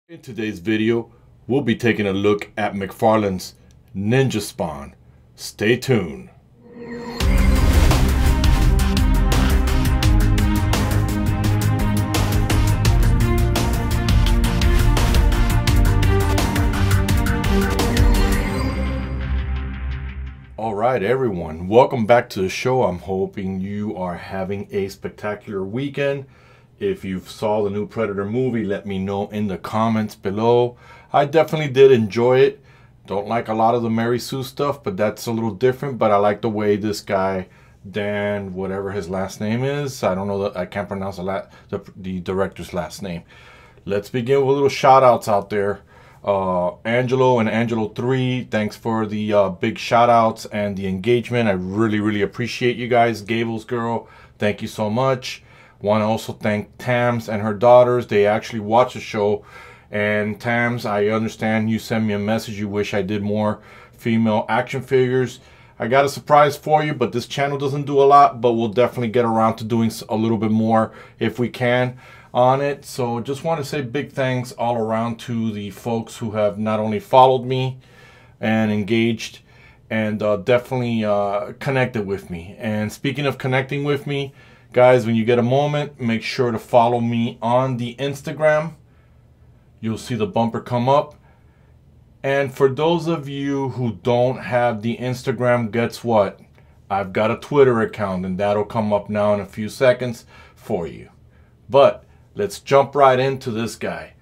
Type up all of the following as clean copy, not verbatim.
In today's video, we'll be taking a look at McFarlane's Ninja Spawn. Stay tuned. Alright everyone, welcome back to the show. I'm hoping you are having a spectacular weekend. If you saw the new Predator movie, let me know in the comments below. I definitely did enjoy it. Don't like a lot of the Mary Sue stuff, but that's a little different. But I like the way this guy, Dan, whatever his last name is, I don't know, I can't pronounce the director's last name. Let's begin with little shout outs out there. Angelo and Angelo 3, thanks for the big shout outs and the engagement. I really appreciate you guys. Gables girl, thank you so much. Want to also thank Tams and her daughters. They actually watch the show. And Tams, I understand you sent me a message. You wish I did more female action figures. I got a surprise for you, but this channel doesn't do a lot. But we'll definitely get around to doing a little bit more if we can on it. So just want to say big thanks all around to the folks who have not only followed me and engaged and definitely connected with me. And speaking of connecting with me, guys, when you get a moment, make sure to follow me on the Instagram. You'll see the bumper come up. And for those of you who don't have the Instagram, guess what? I've got a Twitter account, and that'll come up now in a few seconds for you. But let's jump right into this guy.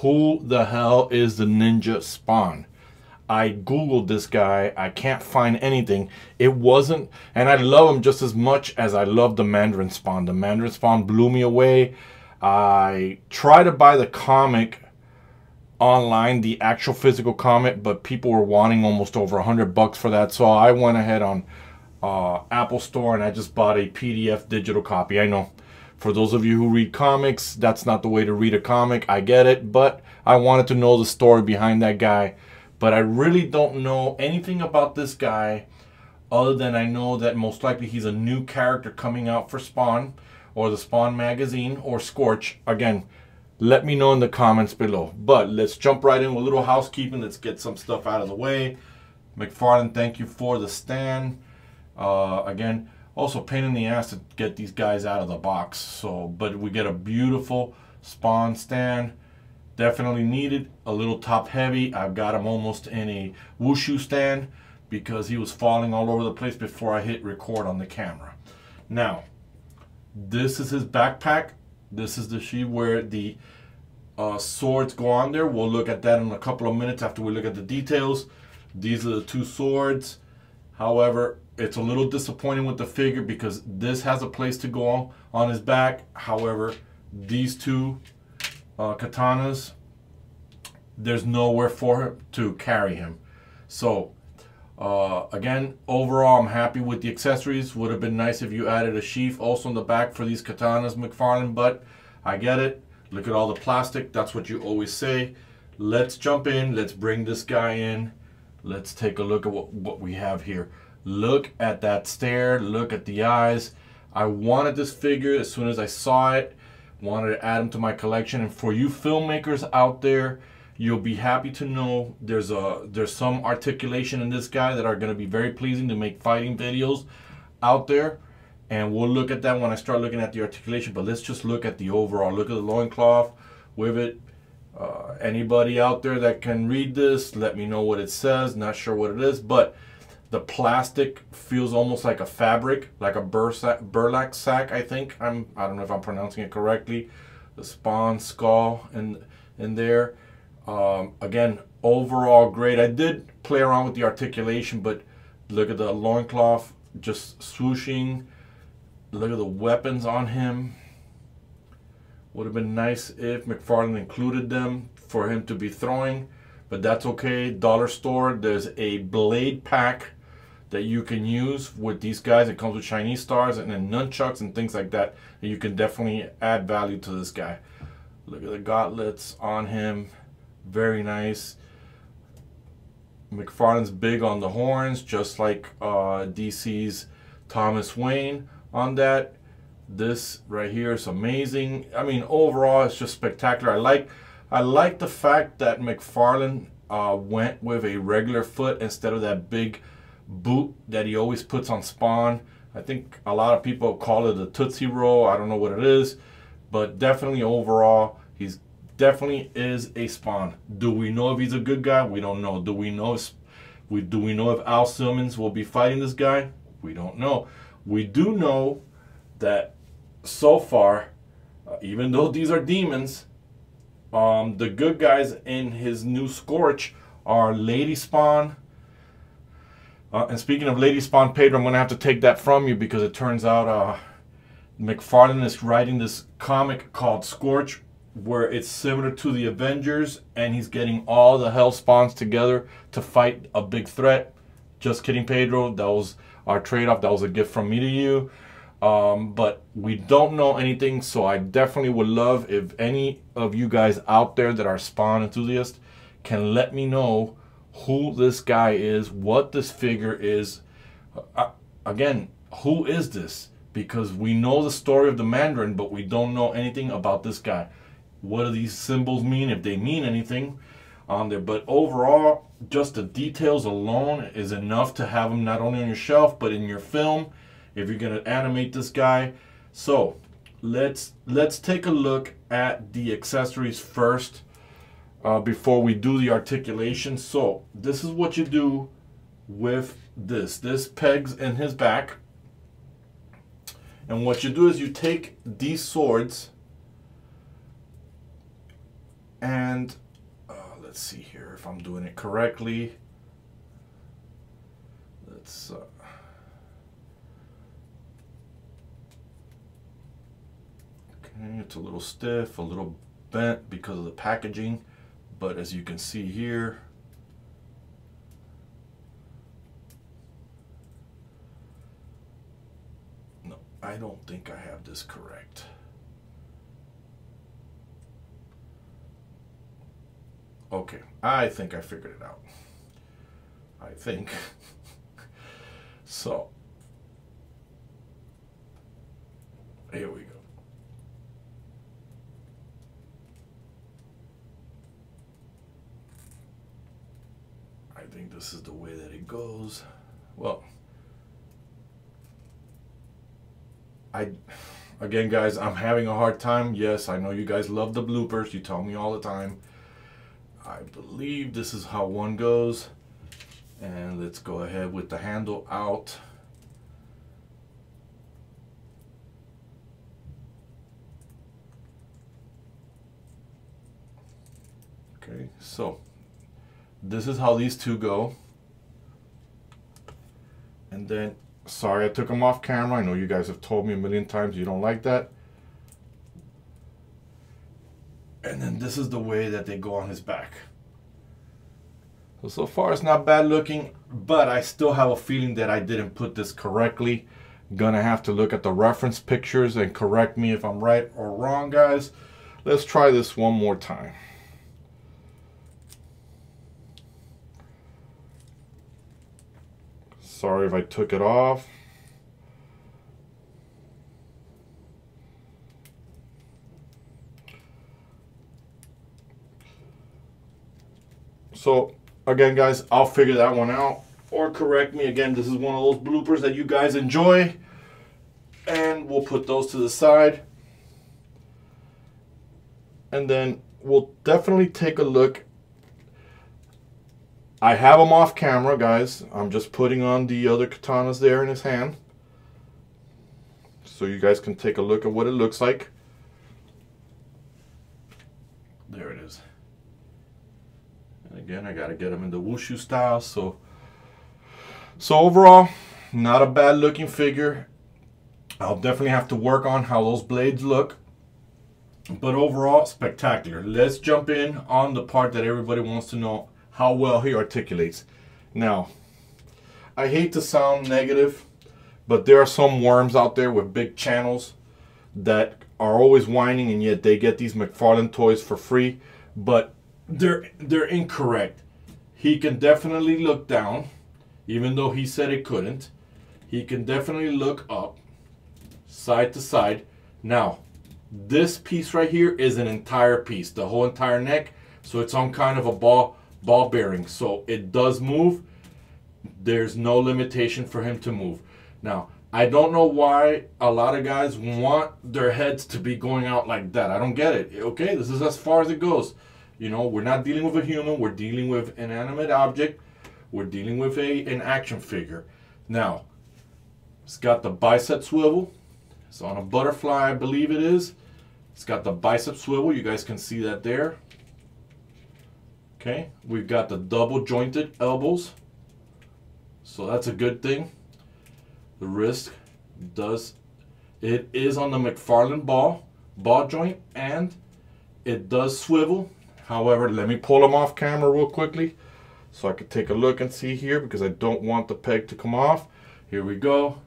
Who the hell is the Ninja Spawn? I googled this guy. I can't find anything. It wasn't, and I love him just as much as I love the Mandarin Spawn. The Mandarin Spawn blew me away. I tried to buy the comic online, the actual physical comic, but people were wanting almost over $100 for that. So I went ahead on Apple Store and I just bought a PDF digital copy. I know for those of you who read comics, that's not the way to read a comic. I get it, but I wanted to know the story behind that guy. But I really don't know anything about this guy other than I know that most likely he's a new character coming out for Spawn or the Spawn magazine or Scorch. Again, let me know in the comments below. But let's jump right in with a little housekeeping. Let's get some stuff out of the way. McFarlane, thank you for the stand. Again, also pain in the ass to get these guys out of the box. So, but we get a beautiful Spawn stand. Definitely needed. A little top heavy. I've got him almost in a wushu stand because he was falling all over the place before I hit record on the camera. Now, this is his backpack. This is the sheath where the swords go on there. We'll look at that in a couple of minutes after we look at the details. These are the two swords. However, it's a little disappointing with the figure because this has a place to go on his back. However, these two katanas, there's nowhere for him to carry him. So again, overall I'm happy with the accessories. Would have been nice if you added a sheath also in the back for these katanas, McFarlane, but I get it. Look at all the plastic. That's what you always say. Let's jump in. Let's bring this guy in. Let's take a look at what we have here. Look at that stare. Look at the eyes. I wanted this figure as soon as I saw it. Wanted to add him to my collection. And for you filmmakers out there, you'll be happy to know there's some articulation in this guy that are going to be very pleasing to make fighting videos out there. And we'll look at that when I start looking at the articulation. But let's just look at the overall. Look at the loincloth with it. Anybody out there that can read this, let me know what it says. Not sure what it is, but the plastic feels almost like a fabric, like a burlap sack, I think. I don't know if I'm pronouncing it correctly. The Spawn skull in there. Again, overall great. I did play around with the articulation, but look at the loincloth just swooshing. Look at the weapons on him. Would have been nice if McFarlane included them for him to be throwing, but that's okay. Dollar store, there's a blade pack that you can use with these guys. It comes with Chinese stars and then nunchucks and things like that. And you can definitely add value to this guy. Look at the gauntlets on him. Very nice. McFarlane's big on the horns, just like DC's Thomas Wayne on that. This right here is amazing. I mean, overall, it's just spectacular. I like I like the fact that McFarlane went with a regular foot instead of that big boot that he always puts on Spawn. I think a lot of people call it a Tootsie Roll. I don't know what it is, but definitely overall, he's definitely is a Spawn. Do we know if he's a good guy? We don't know. Do we know if Al Simmons will be fighting this guy? We don't know. We do know that so far, even though these are demons, the good guys in his new Scorch are Lady Spawn. And speaking of Lady Spawn, Pedro, I'm going to have to take that from you because it turns out McFarlane is writing this comic called Scorch, where it's similar to the Avengers, and he's getting all the Hell Spawns together to fight a big threat. Just kidding, Pedro. That was our trade-off. That was a gift from me to you. But we don't know anything, so I definitely would love if any of you guys out there that are Spawn enthusiasts can let me know who this guy is, what this figure is. Again, who is this? Because we know the story of the Mandarin, but we don't know anything about this guy. What do these symbols mean, if they mean anything on there? But overall, just the details alone is enough to have him not only on your shelf, but in your film, if you're going to animate this guy. So let's take a look at the accessories first before we do the articulation. So this is what you do with this pegs in his back, and what you do is you take these swords and let's see here if I'm doing it correctly. Let's okay, it's a little stiff, a little bent because of the packaging, but as you can see here, no, I don't think I have this correct. Okay, I think I figured it out. I think. So, here we go. I think this is the way that it goes. Well, again, guys, I'm having a hard time. Yes, I know you guys love the bloopers. You tell me all the time. I believe this is how one goes. And let's go ahead with the handle out. Okay, so this is how these two go. And then, sorry I took them off camera. I know you guys have told me a million times you don't like that. And then this is the way that they go on his back. So far it's not bad looking, but I still have a feeling that I didn't put this correctly. Gonna have to look at the reference pictures and correct me if I'm right or wrong, guys. Let's try this one more time. Sorry if I took it off. So again, guys, I'll figure that one out or correct me. Again, this is one of those bloopers that you guys enjoy, and we'll put those to the side. And then we'll definitely take a look. I have them off camera, guys. I'm just putting on the other katanas there in his hand, so you guys can take a look at what it looks like. There it is. And again, I gotta get them in the wushu style. So overall, not a bad looking figure. I'll definitely have to work on how those blades look, but overall, spectacular. Let's jump in on the part that everybody wants to know, how well he articulates. Now, I hate to sound negative, but there are some worms out there with big channels that are always whining, and yet they get these McFarlane toys for free, but they're incorrect. He can definitely look down, even though he said he couldn't. He can definitely look up, side to side. Now, This piece right here is an entire piece, the whole entire neck. So it's on kind of a ball bearing. So it does move. There's no limitation for him to move. Now, I don't know why a lot of guys want their heads to be going out like that. I don't get it. Okay, this is as far as it goes. You know, we're not dealing with a human. We're dealing with an inanimate object. We're dealing with an action figure. Now, it's got the bicep swivel. It's on a butterfly, I believe it is. It's got the bicep swivel. You guys can see that there. Okay, we've got the double jointed elbows. So that's a good thing. The wrist it is on the McFarlane ball joint, and it does swivel. However, let me pull them off camera real quickly so I can take a look and see here, because I don't want the peg to come off. Here we go.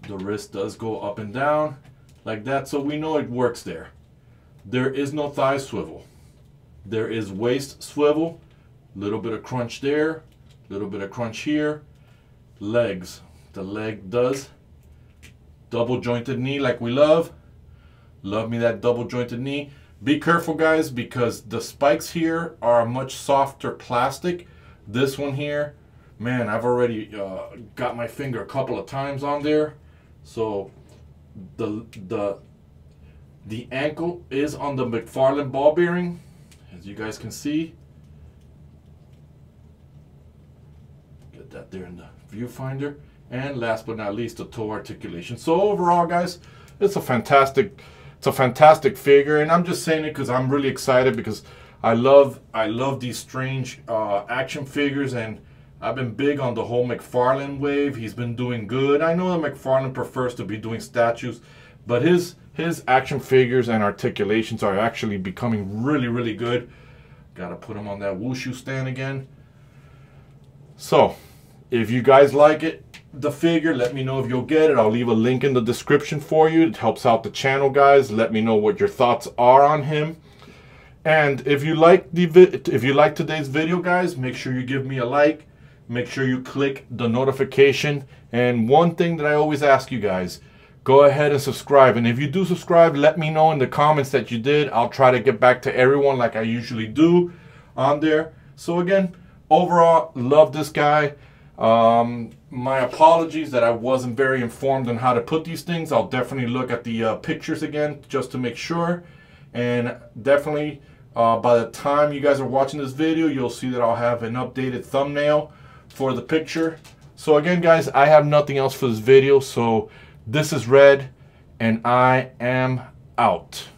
The wrist does go up and down like that, so we know it works there. There is no thigh swivel. There is waist swivel, little bit of crunch there, little bit of crunch here. Legs. The leg does double jointed knee like we love. Love me that double jointed knee. Be careful, guys, because the spikes here are a much softer plastic. This one here, man, I've already got my finger a couple of times on there. So the ankle is on the McFarlane ball bearing, as you guys can see. Get that there in the viewfinder. And last but not least, the toe articulation. So overall, guys, it's a fantastic figure, and I'm just saying it because I'm really excited, because I love these strange action figures, and I've been big on the whole McFarlane wave. He's been doing good. I know that McFarlane prefers to be doing statues, but his action figures and articulations are actually becoming really, really good. Gotta put him on that wushu stand again. So if you guys like it, the figure, let me know if you'll get it. I'll leave a link in the description for you. It helps out the channel, guys. Let me know what your thoughts are on him. And if you like today's video, guys, make sure you give me a like. Make sure you click the notification. And one thing that I always ask you guys, go ahead and subscribe. And if you do subscribe, let me know in the comments that you did. I'll try to get back to everyone like I usually do on there. So again, overall, love this guy. My apologies that I wasn't very informed on how to put these things. I'll definitely look at the pictures again just to make sure. And definitely by the time you guys are watching this video, you'll see that I'll have an updated thumbnail for the picture. So again, guys, I have nothing else for this video. So this is Red, and I am out.